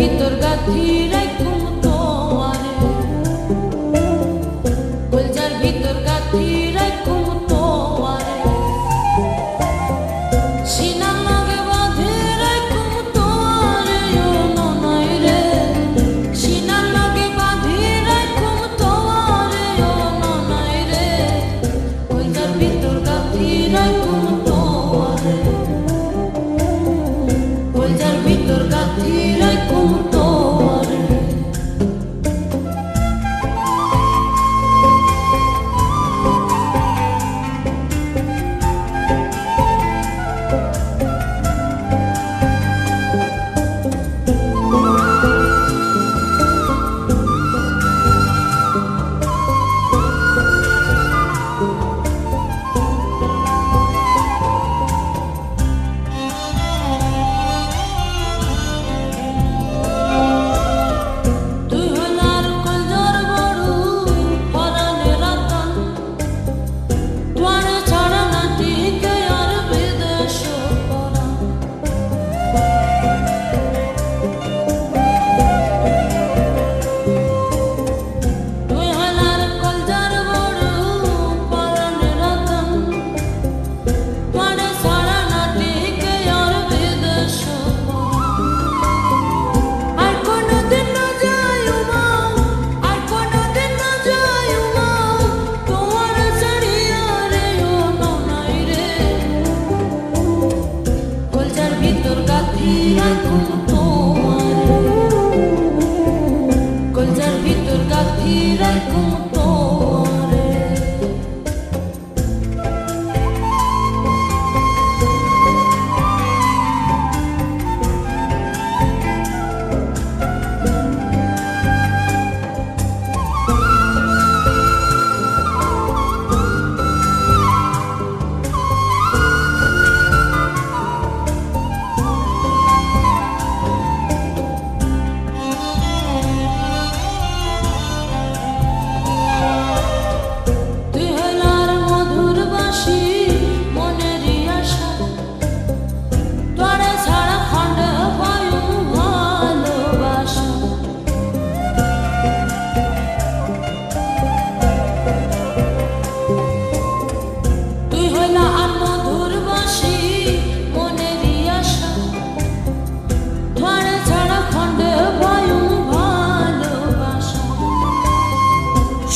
ভিতর গাথি রাখুম তোয়ারে, কলজার ভিতর গাথি রাখুম তোয়ারে, সিনার লগে বাঁধে রাখুম তোয়ারে ও ননাই রে, সিনার লগে বাঁধে রাখুম তোয়ারে ও ননাই রে, কলজার ভিতর গাথি রাখুম তোয়ারে, কলজার ভিতর গাথি রাখুম তোয়ারে। কলজার ভিতর গাথি রাখুম তোয়ারে।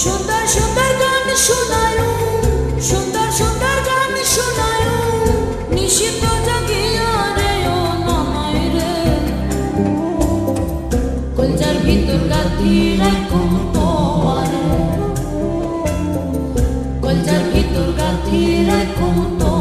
সুন্দর সুন্দর গান শোনায়ু, সুন্দর সুন্দর গান শোনায়ু, নিশিত জাগিয়া রে ও ননাই রে, কলজার ভিতর গাথি রাখুম তোয়ারে, কলজার ভিতর গাথি রাখুম তোয়ারে।